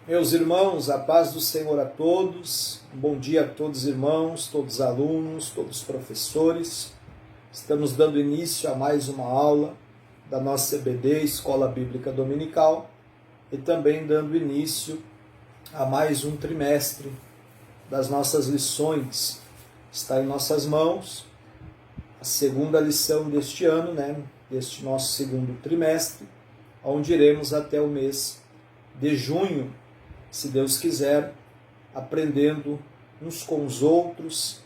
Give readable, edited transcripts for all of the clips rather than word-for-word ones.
Meus irmãos, a paz do Senhor a todos. Bom dia a todos os irmãos, todos os alunos, todos os professores. Estamos dando início a mais uma aula da nossa EBD, Escola Bíblica Dominical, e também dando início a mais um trimestre das nossas lições. Está em nossas mãos a segunda lição deste ano, deste nosso segundo trimestre, onde iremos até o mês de junho, se Deus quiser, aprendendo uns com os outros.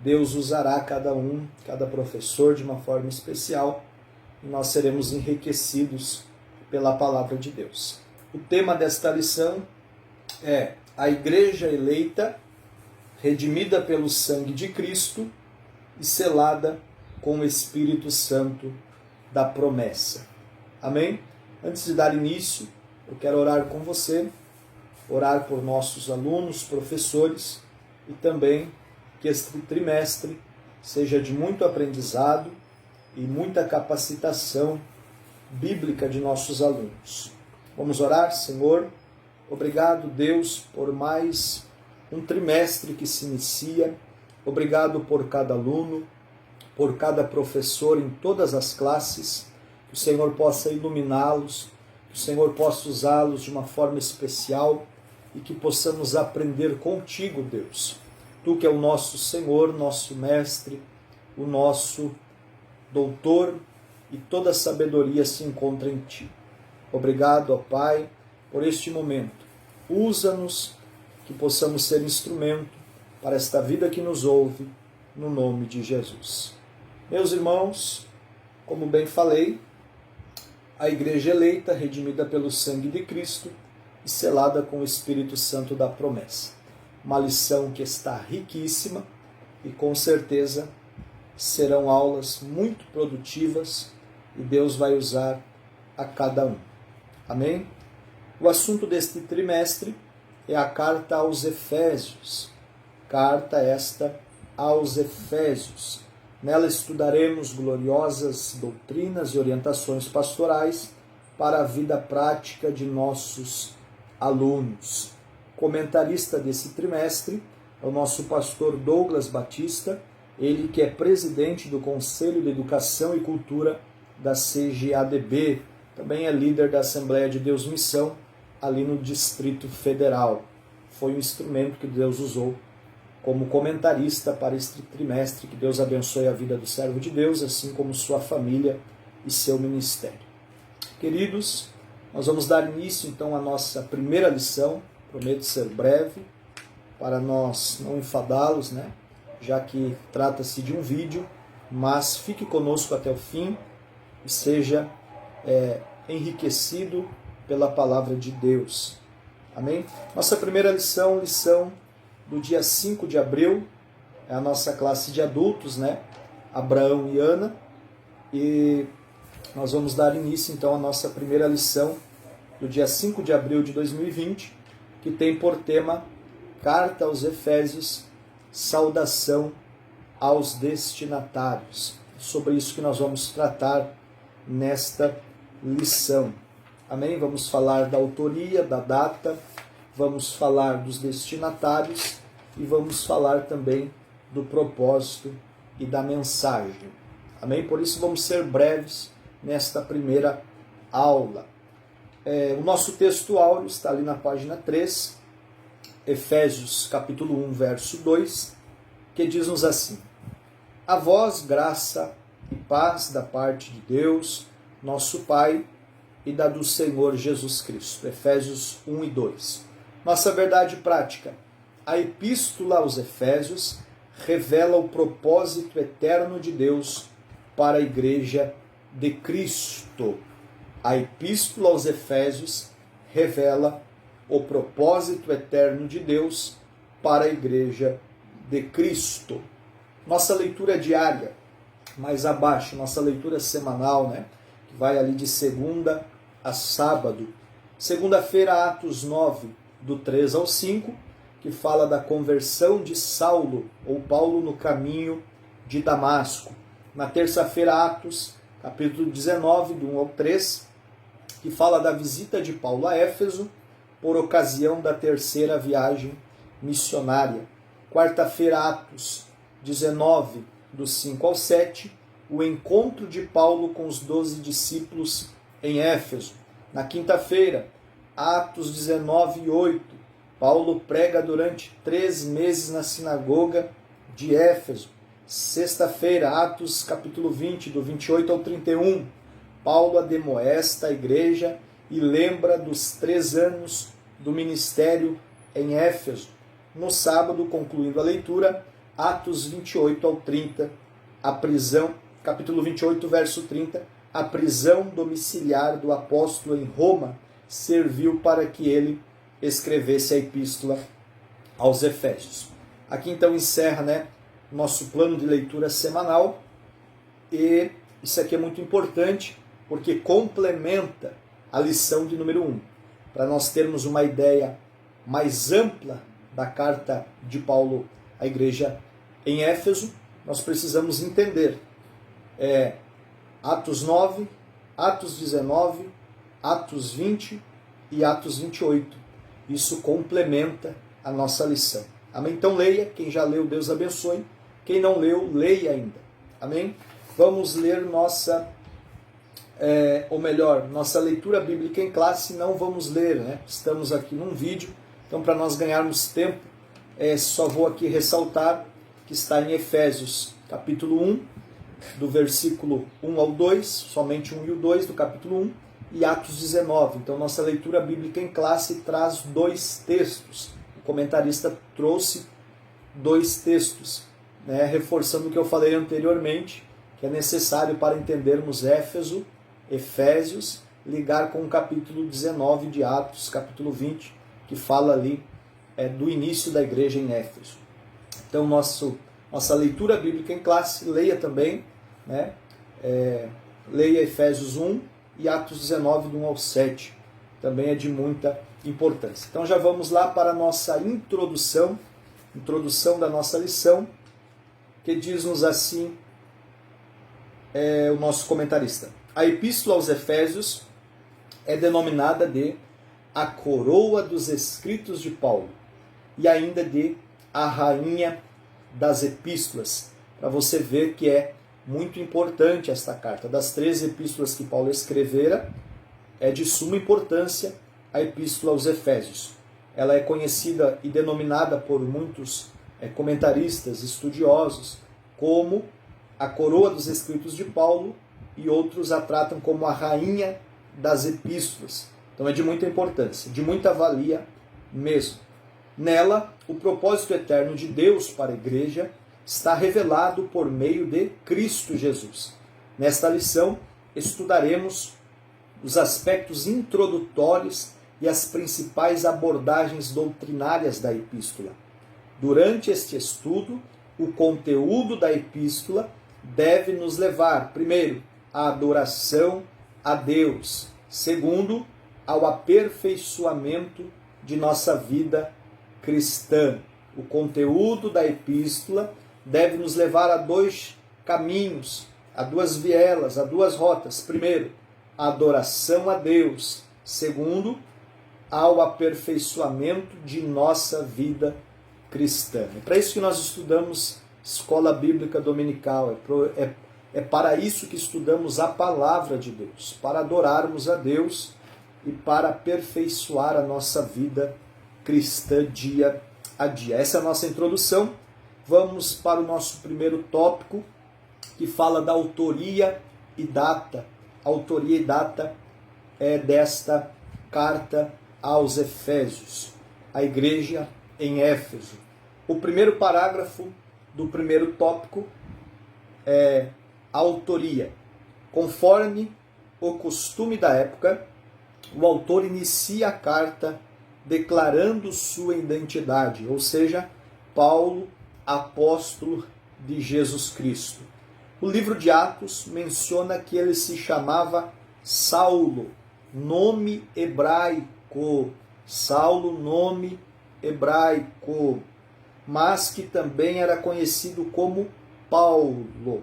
Deus usará cada professor de uma forma especial, e nós seremos enriquecidos pela palavra de Deus. O tema desta lição é a Igreja eleita, redimida pelo sangue de Cristo e selada com o Espírito Santo da promessa. Amém? Antes de dar início, eu quero orar com você, orar por nossos alunos, professores, e também que este trimestre seja de muito aprendizado e muita capacitação bíblica de nossos alunos. Vamos orar? Senhor, obrigado, Deus, por mais um trimestre que se inicia. Obrigado por cada aluno, por cada professor em todas as classes. Que o Senhor possa iluminá-los, que o Senhor possa usá-los de uma forma especial e que possamos aprender contigo, Deus. Tu que é o nosso Senhor, nosso Mestre, o nosso Doutor, e toda a sabedoria se encontra em Ti. Obrigado, ó Pai, por este momento. Usa-nos, que possamos ser instrumento para esta vida que nos ouve, no nome de Jesus. Meus irmãos, como bem falei, a Igreja eleita, redimida pelo sangue de Cristo e selada com o Espírito Santo da promessa. Uma lição que está riquíssima e com certeza serão aulas muito produtivas e Deus vai usar a cada um. Amém? O assunto deste trimestre é a carta aos Efésios. Carta esta aos Efésios. Nela estudaremos gloriosas doutrinas e orientações pastorais para a vida prática de nossos alunos. Comentarista desse trimestre é o nosso pastor Douglas Batista, ele que é presidente do Conselho de Educação e Cultura da CGADB, também é líder da Assembleia de Deus Missão, ali no Distrito Federal. Foi um instrumento que Deus usou como comentarista para este trimestre. Que Deus abençoe a vida do servo de Deus, assim como sua família e seu ministério. Queridos, nós vamos dar início então à nossa primeira lição. Prometo ser breve, para nós não enfadá-los, já que trata-se de um vídeo, mas fique conosco até o fim e seja enriquecido pela palavra de Deus. Amém? Nossa primeira lição do dia 5 de abril, é a nossa classe de adultos, Abraão e Ana, e nós vamos dar início então à nossa primeira lição do dia 5 de abril de 2020, que tem por tema Carta aos Efésios, saudação aos destinatários. Sobre isso que nós vamos tratar nesta lição. Amém? Vamos falar da autoria, da data, vamos falar dos destinatários e vamos falar também do propósito e da mensagem. Amém? Por isso vamos ser breves nesta primeira aula. O nosso texto áureo está ali na página 3, Efésios capítulo 1, verso 2, que diz-nos assim: A vós graça e paz da parte de Deus, nosso Pai, e da do Senhor Jesus Cristo. Efésios 1 e 2. Nossa verdade prática. A epístola aos Efésios revela o propósito eterno de Deus para a Igreja de Cristo. A epístola aos Efésios revela o propósito eterno de Deus para a Igreja de Cristo. Nossa leitura diária, mais abaixo, nossa leitura semanal, que vai ali de segunda a sábado. Segunda-feira, Atos 9, do 3 ao 5, que fala da conversão de Saulo, ou Paulo, no caminho de Damasco. Na terça-feira, Atos, capítulo 19, do 1 ao 3, que fala da visita de Paulo a Éfeso, por ocasião da terceira viagem missionária. Quarta-feira, Atos 19, do 5 ao 7, o encontro de Paulo com os 12 discípulos em Éfeso. Na quinta-feira, Atos 19, 8, Paulo prega durante 3 meses na sinagoga de Éfeso. Sexta-feira, Atos capítulo 20, do 28 ao 31, Paulo admoesta a igreja e lembra dos 3 anos do ministério em Éfeso. No sábado, concluindo a leitura, Atos 28 ao 30, a prisão, capítulo 28, verso 30, a prisão domiciliar do apóstolo em Roma serviu para que ele escrevesse a epístola aos Efésios. Aqui então encerra, nosso plano de leitura semanal, e isso aqui é muito importante porque complementa a lição de número 1. Para nós termos uma ideia mais ampla da carta de Paulo à igreja em Éfeso, nós precisamos entender Atos 9, Atos 19, Atos 20 e Atos 28. Isso complementa a nossa lição. Amém? Então leia, quem já leu, Deus abençoe. Quem não leu, leia ainda. Amém? Vamos ler nossa leitura bíblica em classe. Não vamos ler, Estamos aqui num vídeo, então para nós ganharmos tempo, só vou aqui ressaltar que está em Efésios capítulo 1, do versículo 1 ao 2, somente 1 e o 2 do capítulo 1, e Atos 19. Então nossa leitura bíblica em classe traz 2 textos. O comentarista trouxe 2 textos, reforçando o que eu falei anteriormente, que é necessário para entendermos Efésios, ligar com o capítulo 19 de Atos, capítulo 20, que fala ali do início da igreja em Éfeso. Então nossa leitura bíblica em classe, leia também, leia Efésios 1 e Atos 19, do 1 ao 7, também é de muita importância. Então já vamos lá para a nossa introdução da nossa lição, que diz-nos assim o nosso comentarista. A Epístola aos Efésios é denominada de a coroa dos escritos de Paulo e ainda de a rainha das epístolas, para você ver que é muito importante esta carta. Das 13 epístolas que Paulo escrevera, é de suma importância a Epístola aos Efésios. Ela é conhecida e denominada por muitos comentaristas, estudiosos, como a coroa dos escritos de Paulo, e outros a tratam como a rainha das epístolas. Então é de muita importância, de muita valia mesmo. Nela, o propósito eterno de Deus para a igreja está revelado por meio de Cristo Jesus. Nesta lição, estudaremos os aspectos introdutórios e as principais abordagens doutrinárias da epístola. Durante este estudo, o conteúdo da epístola deve nos levar, primeiro, à adoração a Deus, segundo, ao aperfeiçoamento de nossa vida cristã. O conteúdo da epístola deve nos levar a 2 caminhos, a 2 vielas, a 2 rotas. Primeiro, a adoração a Deus. Segundo, ao aperfeiçoamento de nossa vida cristã. É para isso que nós estudamos escola bíblica dominical. É para isso que estudamos a palavra de Deus, para adorarmos a Deus e para aperfeiçoar a nossa vida cristã dia a dia. Essa é a nossa introdução. Vamos para o nosso primeiro tópico, que fala da autoria e data. A autoria e data desta carta aos Efésios, a igreja em Éfeso. O primeiro parágrafo do primeiro tópico é a autoria. Conforme o costume da época, o autor inicia a carta declarando sua identidade, ou seja, Paulo, apóstolo de Jesus Cristo. O livro de Atos menciona que ele se chamava Saulo, nome hebraico. Saulo, nome hebraico, mas que também era conhecido como Paulo.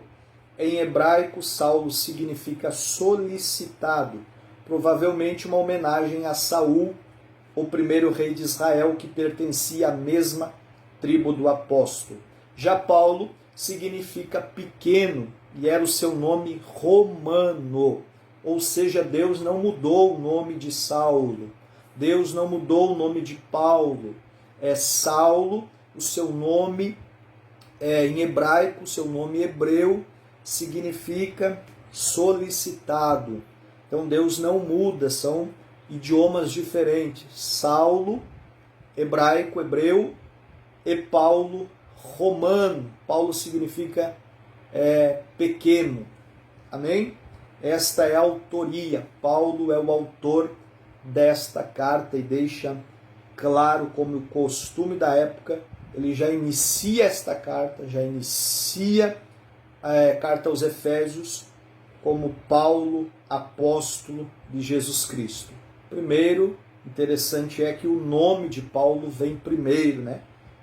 Em hebraico, Saulo significa solicitado, provavelmente uma homenagem a Saul, o primeiro rei de Israel que pertencia à mesma tribo do apóstolo. Já Paulo significa pequeno e era o seu nome romano, ou seja, Deus não mudou o nome de Saulo, Deus não mudou o nome de Paulo, é Saulo, o seu nome em hebraico, o seu nome hebreu significa solicitado. Então Deus não muda, são idiomas diferentes. Saulo, hebraico, hebreu, e Paulo, romano. Paulo significa pequeno. Amém? Esta é a autoria. Paulo é o autor desta carta e deixa claro, como o costume da época, ele já inicia esta carta, já inicia a carta aos Efésios como Paulo, apóstolo de Jesus Cristo. Primeiro, interessante é que o nome de Paulo vem primeiro, né?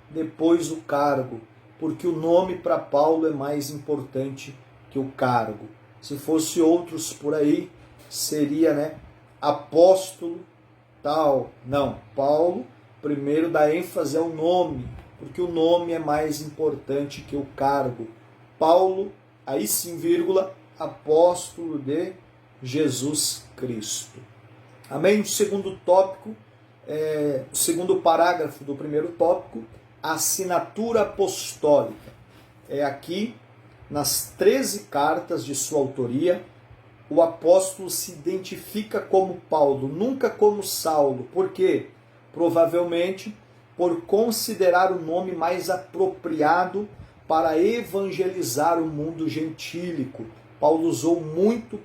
Depois o cargo, porque o nome para Paulo é mais importante que o cargo. Se fosse outros por aí, seria, né, apóstolo tal. Não, Paulo primeiro dá ênfase ao nome, porque o nome é mais importante que o cargo. Paulo, aí sim, vírgula, apóstolo de Jesus Cristo. Amém? O segundo tópico, o segundo parágrafo do primeiro tópico, a assinatura apostólica. É aqui, nas 13 cartas de sua autoria, o apóstolo se identifica como Paulo, nunca como Saulo. Por quê? Provavelmente por considerar o nome mais apropriado para evangelizar o mundo gentílico. Paulo usou muito,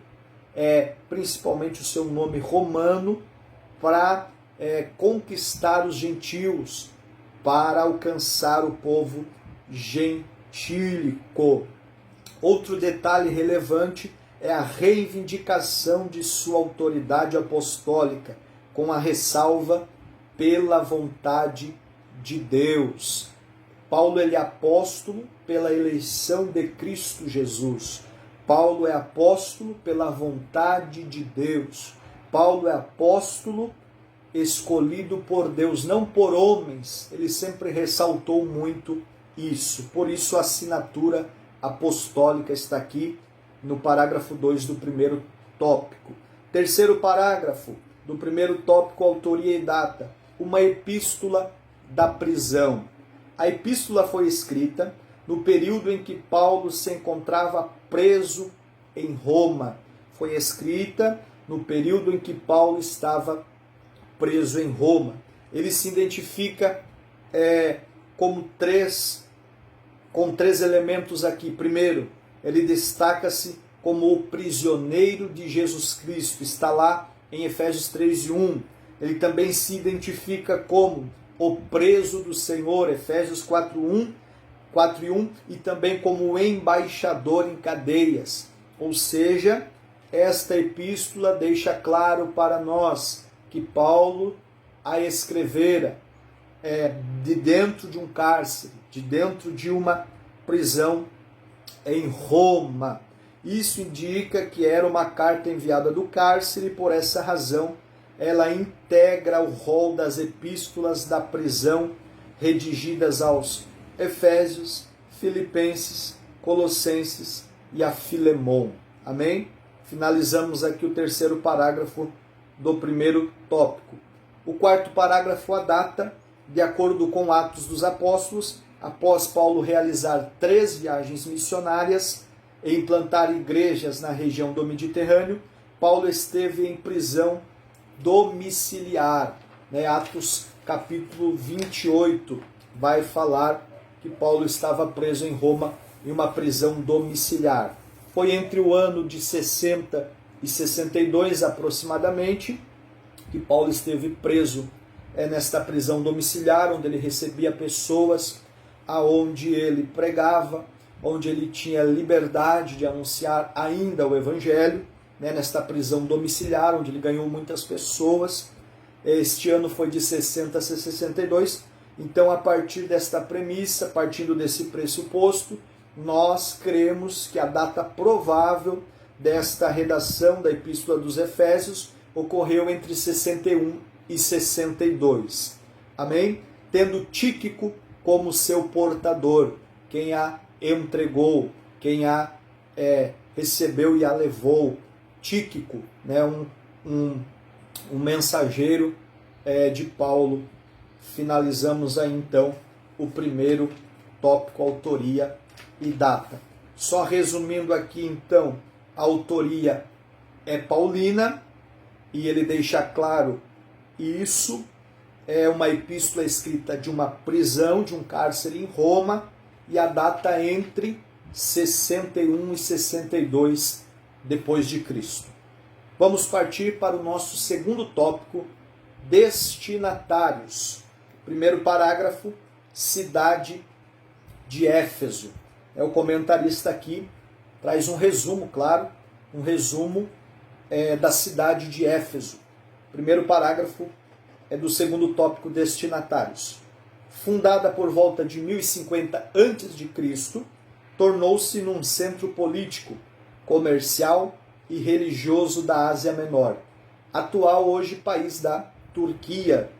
principalmente o seu nome romano, para conquistar os gentios, para alcançar o povo gentílico. Outro detalhe relevante é a reivindicação de sua autoridade apostólica, com a ressalva pela vontade de Deus. Paulo ele é apóstolo pela eleição de Cristo Jesus. Paulo é apóstolo pela vontade de Deus. Paulo é apóstolo escolhido por Deus, não por homens. Ele sempre ressaltou muito isso. Por isso a assinatura apostólica está aqui no parágrafo 2 do primeiro tópico. Terceiro parágrafo do primeiro tópico, autoria e data. Uma epístola da prisão. A epístola foi escrita no período em que Paulo se encontrava preso em Roma. Foi escrita no período em que Paulo estava preso em Roma. Ele se identifica com três elementos aqui. Primeiro, ele destaca-se como o prisioneiro de Jesus Cristo. Está lá em Efésios 3:1. Ele também se identifica como o preso do Senhor, Efésios 4:1, e também como o embaixador em cadeias. Ou seja, esta epístola deixa claro para nós que Paulo a escrevera de dentro de um cárcere, de dentro de uma prisão em Roma. Isso indica que era uma carta enviada do cárcere, e por essa razão ela integra o rol das epístolas da prisão redigidas aos Efésios, Filipenses, Colossenses e a Filemon. Amém? Finalizamos aqui o terceiro parágrafo do primeiro tópico. O quarto parágrafo, a data, de acordo com Atos dos Apóstolos, após Paulo realizar 3 viagens missionárias e implantar igrejas na região do Mediterrâneo, Paulo esteve em prisão domiciliar. Atos capítulo 28 vai falar que Paulo estava preso em Roma em uma prisão domiciliar. Foi entre o ano de 60 e 62 aproximadamente que Paulo esteve preso nesta prisão domiciliar, onde ele recebia pessoas, aonde ele pregava, onde ele tinha liberdade de anunciar ainda o evangelho, nesta prisão domiciliar, onde ele ganhou muitas pessoas. Este ano foi de 60 a 62. Então, a partir desta premissa, partindo desse pressuposto, nós cremos que a data provável desta redação da Epístola dos Efésios ocorreu entre 61 162. Amém? Tendo Tíquico como seu portador, quem a entregou, quem a recebeu e a levou. Tíquico, né? um mensageiro de Paulo. Finalizamos aí então o primeiro tópico, autoria e data. Só resumindo aqui então, a autoria é paulina, e ele deixa claro isso. É uma epístola escrita de uma prisão, de um cárcere em Roma, e a data entre 61 e 62 depois de Cristo. Vamos partir para o nosso segundo tópico, destinatários. Primeiro parágrafo, cidade de Éfeso. O comentarista aqui traz um resumo, claro, um resumo da cidade de Éfeso. Primeiro parágrafo é do segundo tópico, destinatários. Fundada por volta de 1050 a.C., tornou-se num centro político, comercial e religioso da Ásia Menor, atual hoje país da Turquia.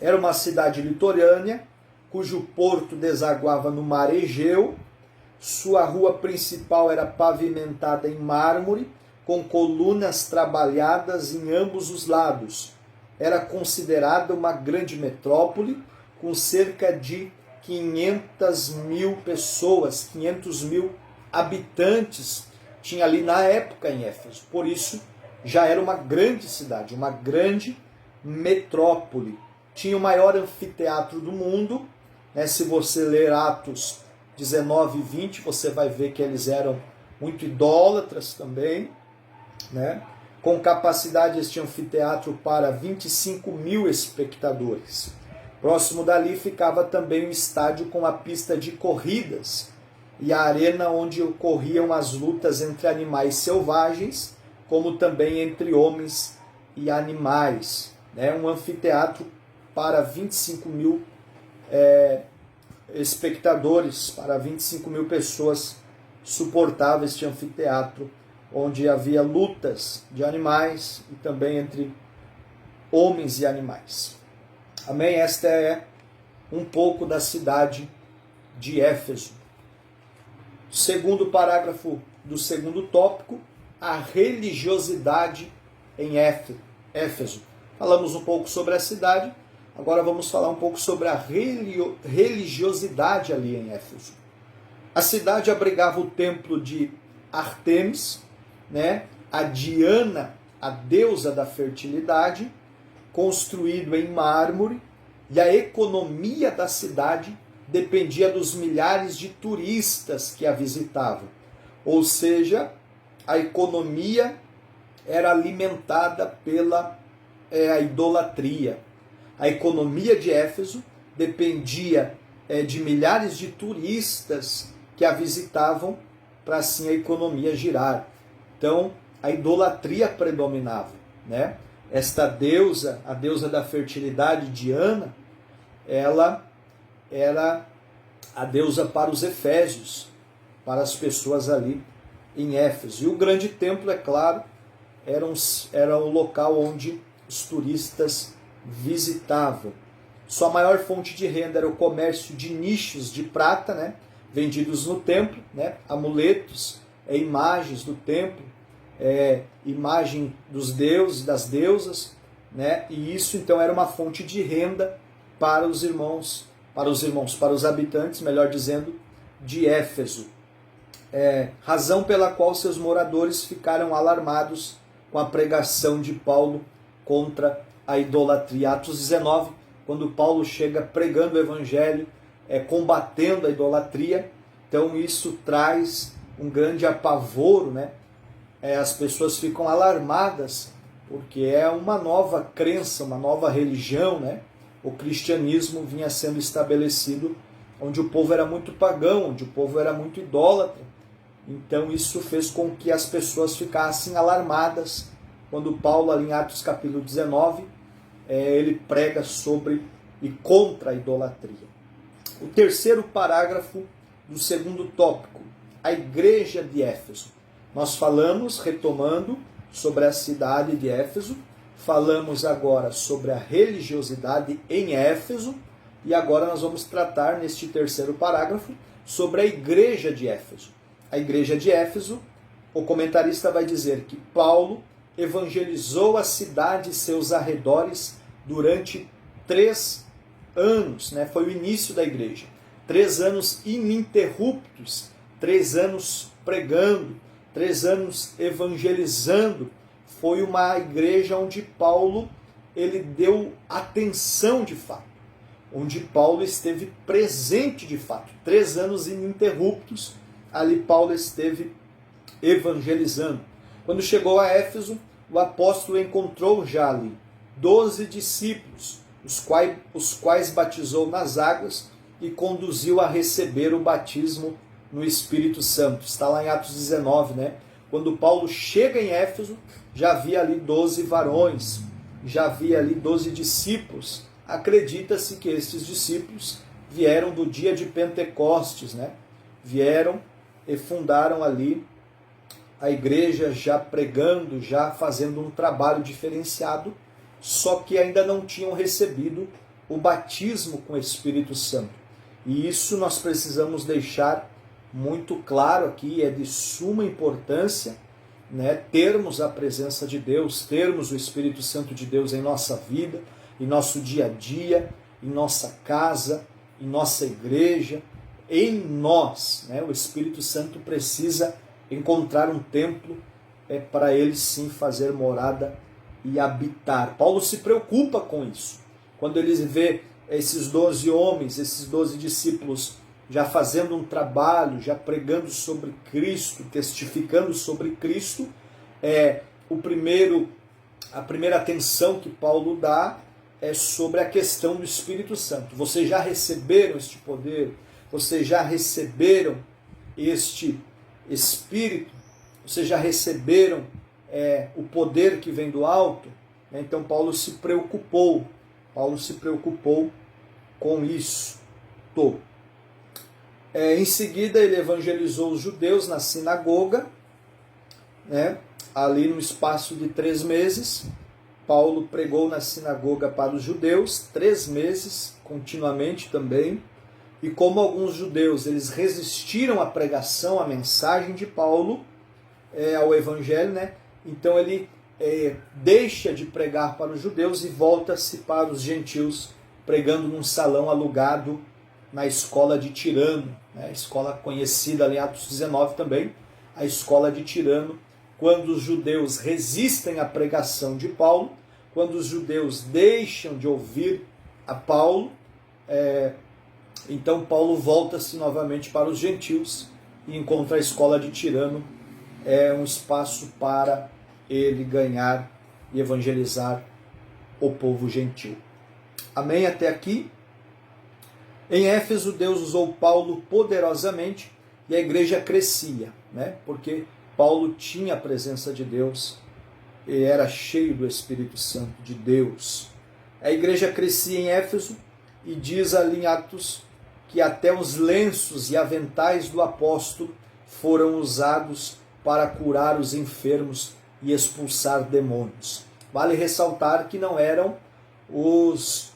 Era uma cidade litorânea, cujo porto desaguava no mar Egeu. Sua rua principal era pavimentada em mármore, com colunas trabalhadas em ambos os lados. Era considerada uma grande metrópole, com cerca de 500 mil pessoas, 500 mil habitantes, tinha ali na época em Éfeso. Por isso, já era uma grande cidade, uma grande metrópole. Tinha o maior anfiteatro do mundo, né? Se você ler Atos 19 e 20, você vai ver que eles eram muito idólatras também, né? Com capacidade, este anfiteatro para 25 mil espectadores. Próximo dali ficava também o estádio com a pista de corridas e a arena onde ocorriam as lutas entre animais selvagens, como também entre homens e animais. Um anfiteatro para 25 mil espectadores, para 25 mil pessoas suportava este anfiteatro, onde havia lutas de animais e também entre homens e animais. Amém? Esta é um pouco da cidade de Éfeso. Segundo parágrafo do segundo tópico, a religiosidade em Éfeso. Falamos um pouco sobre a cidade, agora vamos falar um pouco sobre a religiosidade ali em Éfeso. A cidade abrigava o templo de Ártemis, a Diana, a deusa da fertilidade, construído em mármore, e a economia da cidade dependia dos milhares de turistas que a visitavam. Ou seja, a economia era alimentada pela idolatria. A economia de Éfeso dependia de milhares de turistas que a visitavam para assim a economia girar. Então, a idolatria predominava, Esta deusa, a deusa da fertilidade, Diana, ela era a deusa para os efésios, para as pessoas ali em Éfeso. E o grande templo, é claro, era o local onde os turistas visitavam. Sua maior fonte de renda era o comércio de nichos de prata, vendidos no templo, amuletos, imagens do templo, imagem dos deuses, das deusas, e isso então era uma fonte de renda para os habitantes, melhor dizendo, de Éfeso. Razão pela qual seus moradores ficaram alarmados com a pregação de Paulo contra a idolatria. Atos 19, quando Paulo chega pregando o evangelho, combatendo a idolatria, então isso traz um grande apavoro, as pessoas ficam alarmadas, porque é uma nova crença, uma nova religião, O cristianismo vinha sendo estabelecido onde o povo era muito pagão, onde o povo era muito idólatra. Então isso fez com que as pessoas ficassem alarmadas quando Paulo, ali em Atos capítulo 19, ele prega sobre e contra a idolatria. O terceiro parágrafo do segundo tópico, a igreja de Éfeso. Nós falamos, retomando, sobre a cidade de Éfeso, falamos agora sobre a religiosidade em Éfeso, e agora nós vamos tratar neste terceiro parágrafo sobre a igreja de Éfeso. A igreja de Éfeso, o comentarista vai dizer que Paulo evangelizou a cidade e seus arredores durante 3 anos, né? Foi o início da igreja. 3 anos ininterruptos, 3 anos pregando, 3 anos evangelizando. Foi uma igreja onde Paulo ele deu atenção de fato, onde Paulo esteve presente de fato. 3 anos ininterruptos, ali Paulo esteve evangelizando. Quando chegou a Éfeso, o apóstolo encontrou já ali 12 discípulos, os quais batizou nas águas e conduziu a receber o batismo no Espírito Santo. Está lá em Atos 19, né? Quando Paulo chega em Éfeso, já havia ali 12 varões, já havia ali 12 discípulos. Acredita-se que estes discípulos vieram do dia de Pentecostes, né? Vieram e fundaram ali a igreja, já pregando, já fazendo um trabalho diferenciado, só que ainda não tinham recebido o batismo com o Espírito Santo. E isso nós precisamos deixar muito claro aqui, é de suma importância, né, termos a presença de Deus, termos o Espírito Santo de Deus em nossa vida, em nosso dia a dia, em nossa casa, em nossa igreja, em nós, né? O Espírito Santo precisa encontrar um templo para ele sim fazer morada e habitar. Paulo se preocupa com isso. Quando ele vê esses 12 homens, esses 12 discípulos já fazendo um trabalho, já pregando sobre Cristo, testificando sobre Cristo, a primeira atenção que Paulo dá é sobre a questão do Espírito Santo. Vocês já receberam este poder? Vocês já receberam este Espírito? Vocês já receberam o poder que vem do alto? Então Paulo se preocupou com isso. Em seguida ele evangelizou os judeus na sinagoga, né? Ali no espaço de 3 meses, Paulo pregou na sinagoga para os judeus, 3 meses, continuamente também. E como alguns judeus eles resistiram à pregação, à mensagem de Paulo, ao evangelho, né? Então ele deixa de pregar para os judeus e volta-se para os gentios, pregando num salão alugado na escola de Tirano, né? Escola conhecida ali em Atos 19 também, a escola de Tirano. Quando os judeus resistem à pregação de Paulo, quando os judeus deixam de ouvir a Paulo, então Paulo volta-se novamente para os gentios e encontra a escola de Tirano, um espaço para ele ganhar e evangelizar o povo gentil. Amém? Até aqui. Em Éfeso, Deus usou Paulo poderosamente e a igreja crescia, né? Porque Paulo tinha a presença de Deus e era cheio do Espírito Santo de Deus. A igreja crescia em Éfeso e diz ali em Atos que até os lenços e aventais do apóstolo foram usados para curar os enfermos e expulsar demônios. Vale ressaltar que não eram os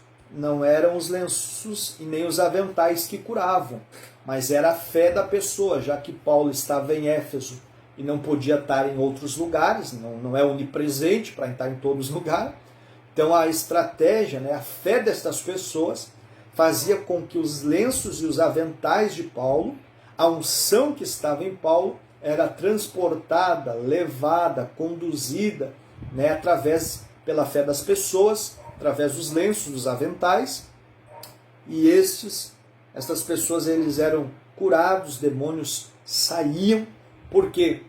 lenços e nem os aventais que curavam, mas era a fé da pessoa, já que Paulo estava em Éfeso e não podia estar em outros lugares, não é onipresente para estar em todos os lugares. Então a estratégia, né, a fé destas pessoas fazia com que os lenços e os aventais de Paulo, a unção que estava em Paulo, era transportada, levada, conduzida, né, pela fé das pessoas, através dos lenços, dos aventais, e estas pessoas eles eram curados, demônios saíam. Por quê?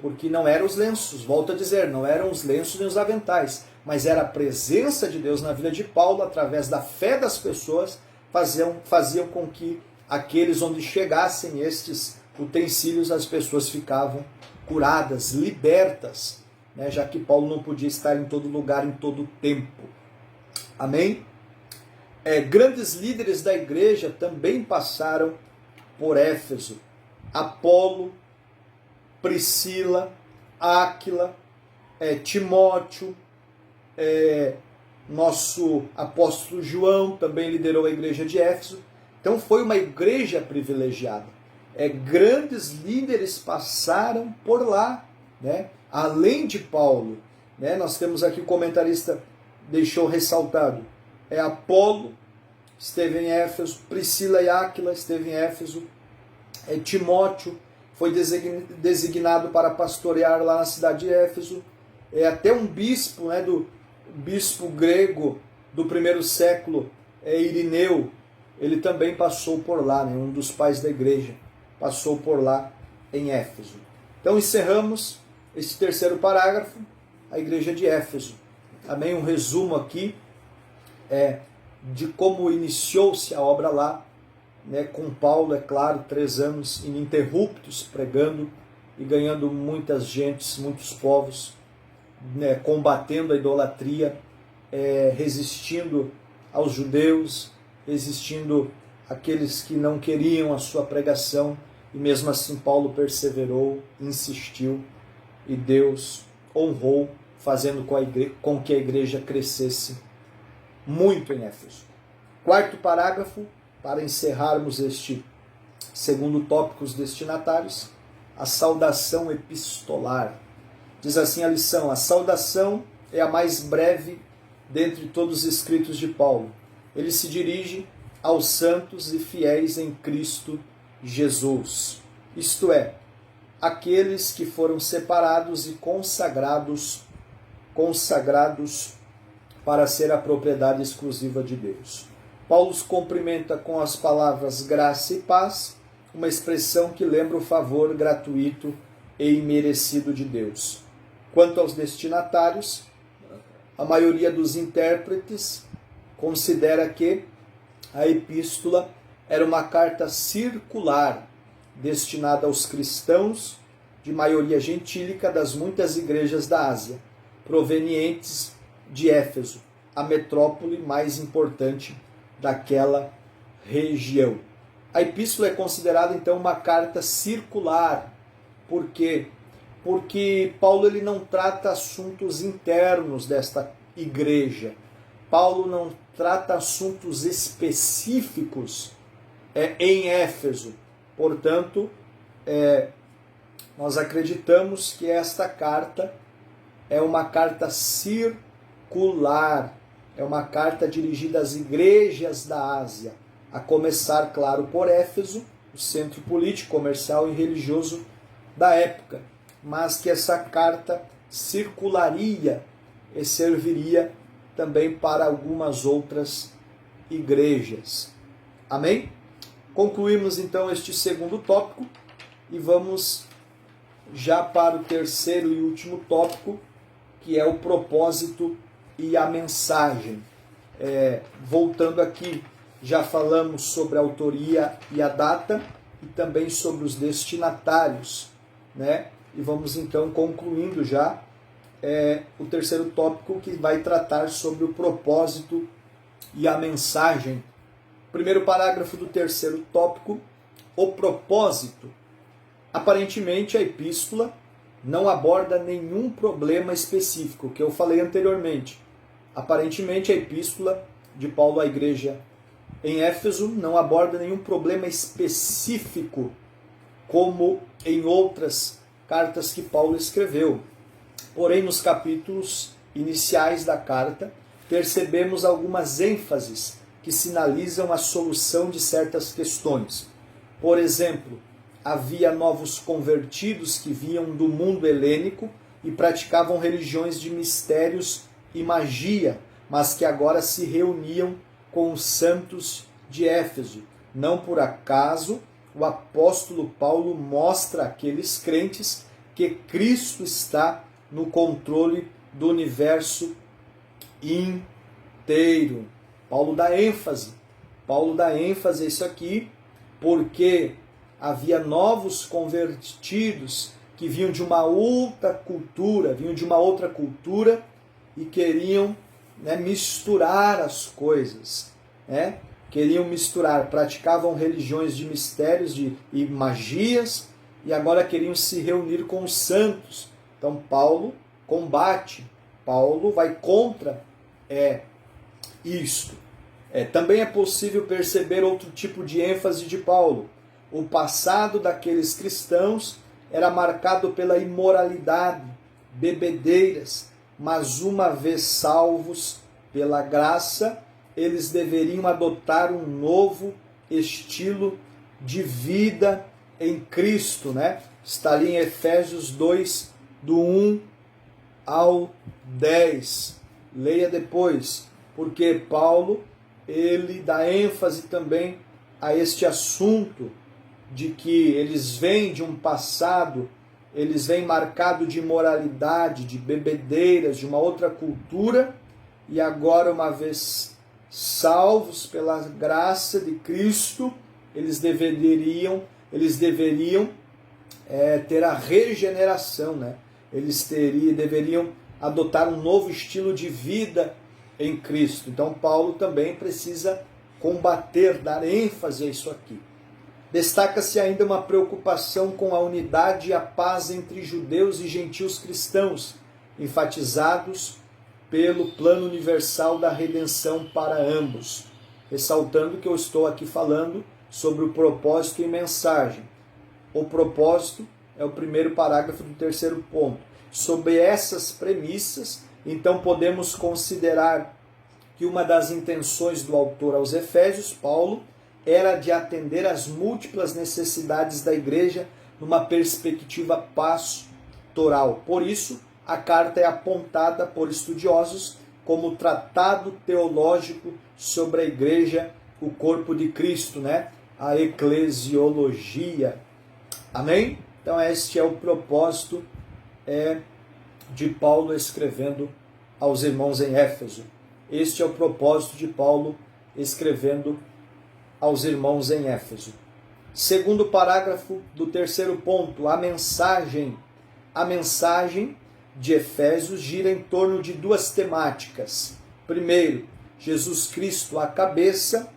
Porque não eram os lenços, volto a dizer, não eram os lenços nem os aventais, mas era a presença de Deus na vida de Paulo, através da fé das pessoas, faziam com que aqueles onde chegassem estes utensílios, as pessoas ficavam curadas, libertas, né, já que Paulo não podia estar em todo lugar, em todo tempo. Amém? Grandes líderes da igreja também passaram por Éfeso. Apolo, Priscila, Áquila, Timóteo, nosso apóstolo João também liderou a igreja de Éfeso. Então foi uma igreja privilegiada. Grandes líderes passaram por lá, né? Além de Paulo, né? Nós temos aqui o comentarista deixou ressaltado, Apolo esteve em Éfeso, Priscila e Áquila esteve em Éfeso, Timóteo foi designado para pastorear lá na cidade de Éfeso, até um bispo, né, do bispo grego do primeiro século, Irineu, ele também passou por lá, né, um dos pais da igreja, passou por lá em Éfeso. Então encerramos esse terceiro parágrafo, a igreja de Éfeso. Também um resumo aqui de como iniciou-se a obra lá, né, com Paulo, é claro, 3 anos ininterruptos, pregando e ganhando muitas gentes, muitos povos, né, combatendo a idolatria, resistindo aos judeus, resistindo àqueles que não queriam a sua pregação, e mesmo assim Paulo perseverou, insistiu, e Deus honrou, fazendo com que a igreja crescesse muito em Éfeso. Quarto parágrafo, para encerrarmos este segundo tópico, os destinatários, a saudação epistolar. Diz assim a lição: a saudação é a mais breve dentre todos os escritos de Paulo. Ele se dirige aos santos e fiéis em Cristo Jesus, isto é, aqueles que foram separados e consagrados para ser a propriedade exclusiva de Deus. Paulo os cumprimenta com as palavras graça e paz, uma expressão que lembra o favor gratuito e imerecido de Deus. Quanto aos destinatários, a maioria dos intérpretes considera que a epístola era uma carta circular destinada aos cristãos de maioria gentílica das muitas igrejas da Ásia, provenientes de Éfeso, a metrópole mais importante daquela região. A epístola é considerada então uma carta circular. Por quê? Porque Paulo ele não trata assuntos internos desta igreja. Paulo não trata assuntos específicos em Éfeso. Portanto, nós acreditamos que esta carta é uma carta circular, é uma carta dirigida às igrejas da Ásia, a começar, claro, por Éfeso, o centro político, comercial e religioso da época, mas que essa carta circularia e serviria também para algumas outras igrejas. Amém? Concluímos então este segundo tópico e vamos já para o terceiro e último tópico, que é o propósito e a mensagem. Voltando aqui, já falamos sobre a autoria e a data e também sobre os destinatários, né? E vamos então concluindo já o terceiro tópico, que vai tratar sobre o propósito e a mensagem. Primeiro parágrafo do terceiro tópico, o propósito. Aparentemente a epístola não aborda nenhum problema específico, que eu falei anteriormente. Aparentemente a epístola de Paulo à igreja em Éfeso não aborda nenhum problema específico, como em outras cartas que Paulo escreveu. Porém, nos capítulos iniciais da carta, percebemos algumas ênfases que sinalizam a solução de certas questões. Por exemplo, havia novos convertidos que vinham do mundo helênico e praticavam religiões de mistérios e magia, mas que agora se reuniam com os santos de Éfeso. Não por acaso, o apóstolo Paulo mostra àqueles crentes que Cristo está no controle do universo inteiro. Paulo dá ênfase a isso aqui, porque havia novos convertidos que vinham de uma outra cultura, e queriam, misturar as coisas, queriam misturar, praticavam religiões de mistérios e magias, e agora queriam se reunir com os santos. Então Paulo combate Paulo vai contra isto. Também é possível perceber outro tipo de ênfase de Paulo. O passado daqueles cristãos era marcado pela imoralidade, bebedeiras, mas uma vez salvos pela graça, eles deveriam adotar um novo estilo de vida em Cristo, né? Está ali em Efésios 2, do 1 ao 10. Leia depois, porque Paulo, ele dá ênfase também a este assunto de que eles vêm de um passado, eles vêm marcado de imoralidade, de bebedeiras, de uma outra cultura, e agora, uma vez salvos pela graça de Cristo, eles deveriam ter a regeneração, né? Eles deveriam adotar um novo estilo de vida em Cristo. Então Paulo também precisa combater, dar ênfase a isso aqui. Destaca-se ainda uma preocupação com a unidade e a paz entre judeus e gentios cristãos, enfatizados pelo plano universal da redenção para ambos. Ressaltando que eu estou aqui falando sobre o propósito e mensagem. O propósito é o primeiro parágrafo do terceiro ponto. Sobre essas premissas, então podemos considerar que uma das intenções do autor aos Efésios, Paulo, era de atender às múltiplas necessidades da igreja numa perspectiva pastoral. Por isso, a carta é apontada por estudiosos como tratado teológico sobre a igreja, o corpo de Cristo, né? A eclesiologia. Amém? Então este é o propósito de Paulo escrevendo aos irmãos em Éfeso. Este é o propósito de Paulo escrevendo aos irmãos em Éfeso. Segundo parágrafo do terceiro ponto, a mensagem de Efésios gira em torno de duas temáticas. Primeiro, Jesus Cristo, a cabeça,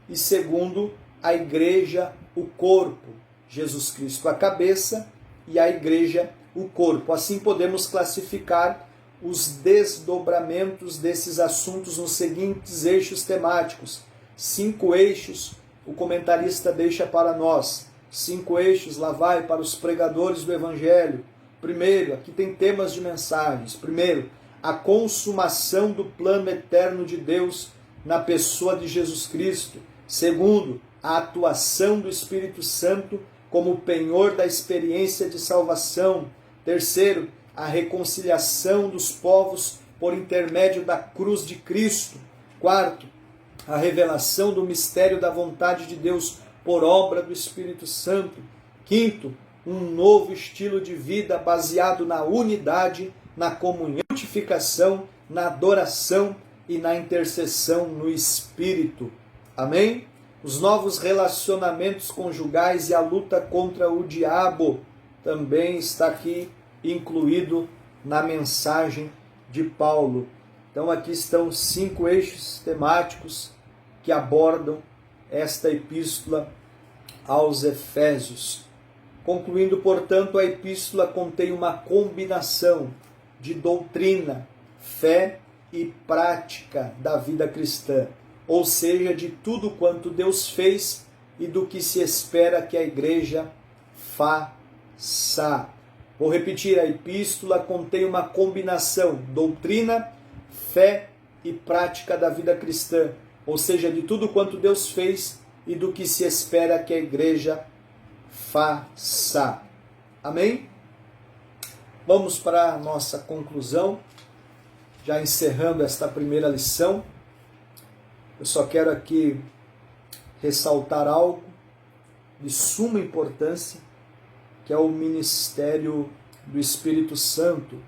e segundo, a igreja, o corpo. Jesus Cristo, a cabeça, e a igreja, o corpo. Assim podemos classificar os desdobramentos desses assuntos nos seguintes eixos temáticos. 5 eixos o comentarista deixa para nós. 5 eixos lá vai para os pregadores do Evangelho. Primeiro, aqui tem temas de mensagens. Primeiro, a consumação do plano eterno de Deus na pessoa de Jesus Cristo. Segundo, a atuação do Espírito Santo como penhor da experiência de salvação. Terceiro, a reconciliação dos povos por intermédio da cruz de Cristo. Quarto, a revelação do mistério da vontade de Deus por obra do Espírito Santo. Quinto, um novo estilo de vida baseado na unidade, na comunhão, na santificação, na adoração e na intercessão no Espírito. Amém? Os novos relacionamentos conjugais e a luta contra o diabo também está aqui incluído na mensagem de Paulo. Então aqui estão 5 eixos temáticos que abordam esta epístola aos Efésios. Concluindo, portanto, a epístola contém uma combinação de doutrina, fé e prática da vida cristã, ou seja, de tudo quanto Deus fez e do que se espera que a igreja faça. Vou repetir, a epístola contém uma combinação, doutrina, fé e prática da vida cristã, ou seja, de tudo quanto Deus fez e do que se espera que a igreja faça. Amém? Vamos para a nossa conclusão, já encerrando esta primeira lição. Eu só quero aqui ressaltar algo de suma importância, que é o ministério do Espírito Santo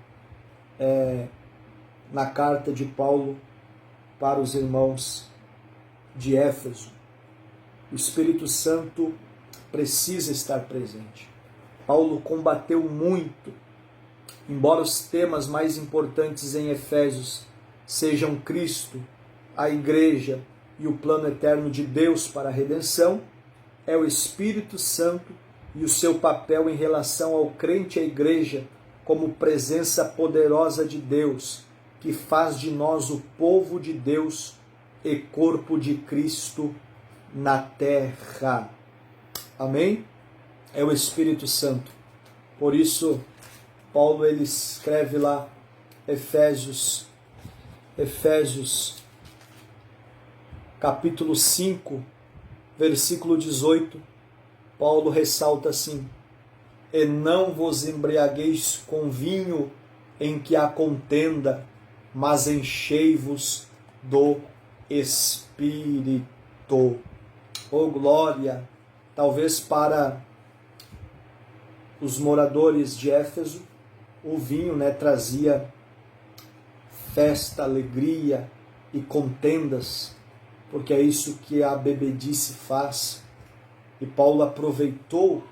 na carta de Paulo para os irmãos de Éfeso. O Espírito Santo precisa estar presente. Paulo combateu muito, embora os temas mais importantes em Efésios sejam Cristo, a igreja e o plano eterno de Deus para a redenção, é o Espírito Santo e o seu papel em relação ao crente e à igreja como presença poderosa de Deus, que faz de nós o povo de Deus e corpo de Cristo na terra. Amém? É o Espírito Santo. Por isso, Paulo ele escreve lá, Efésios capítulo 5, versículo 18, Paulo ressalta assim: e não vos embriagueis com vinho em que há contenda, mas enchei-vos do Espírito. Oh glória! Talvez para os moradores de Éfeso, o vinho trazia festa, alegria e contendas, porque é isso que a bebedice faz. E Paulo aproveitou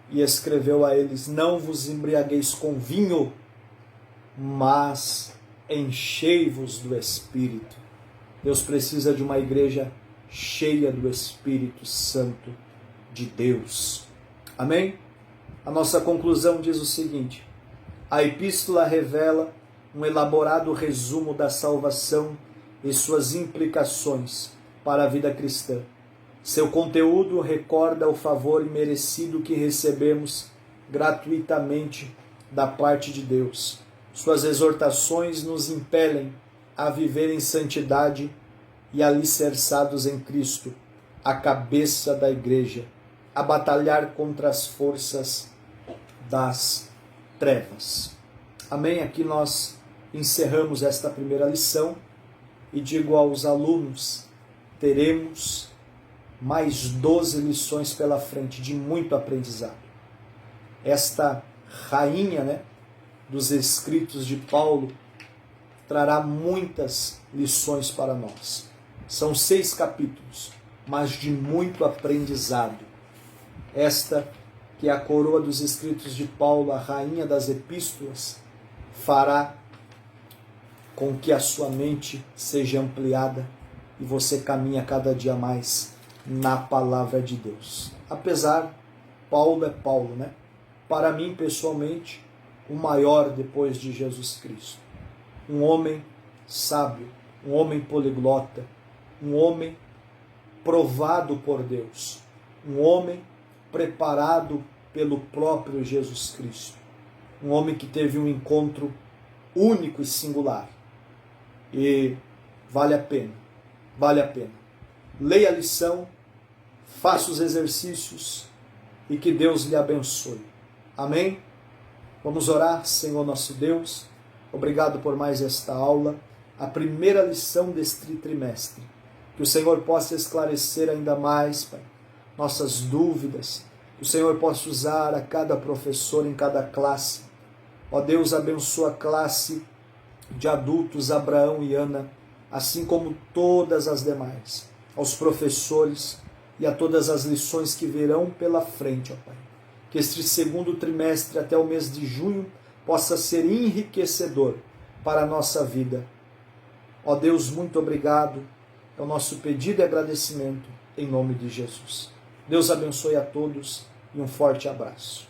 e escreveu a eles: não vos embriagueis com vinho, mas enchei-vos do Espírito. Deus precisa de uma igreja cheia do Espírito Santo de Deus. Amém? A nossa conclusão diz o seguinte: a epístola revela um elaborado resumo da salvação e suas implicações para a vida cristã. Seu conteúdo recorda o favor imerecido que recebemos gratuitamente da parte de Deus. Suas exortações nos impelem a viver em santidade e alicerçados em Cristo, a cabeça da igreja, a batalhar contra as forças das trevas. Amém? Aqui nós encerramos esta primeira lição e digo aos alunos: teremos mais 12 lições pela frente de muito aprendizado. Esta rainha dos escritos de Paulo trará muitas lições para nós. São 6 capítulos, mas de muito aprendizado. Esta que é a coroa dos escritos de Paulo, a rainha das epístolas, fará com que a sua mente seja ampliada e você caminhe cada dia mais na palavra de Deus. Apesar, Paulo é Paulo, Para mim, pessoalmente, o maior depois de Jesus Cristo. Um homem sábio, um homem poliglota, um homem provado por Deus, um homem preparado pelo próprio Jesus Cristo, um homem que teve um encontro único e singular. E vale a pena. Leia a lição, faça os exercícios e que Deus lhe abençoe. Amém? Vamos orar. Senhor nosso Deus, obrigado por mais esta aula, a primeira lição deste trimestre. Que o Senhor possa esclarecer ainda mais, Pai, nossas dúvidas. Que o Senhor possa usar a cada professor em cada classe. Ó Deus, abençoa a classe de adultos Abraão e Ana, assim como todas as demais, aos professores e a todas as lições que virão pela frente, ó Pai. Que este segundo trimestre até o mês de junho possa ser enriquecedor para a nossa vida. Ó Deus, muito obrigado. É o nosso pedido e agradecimento em nome de Jesus. Deus abençoe a todos e um forte abraço.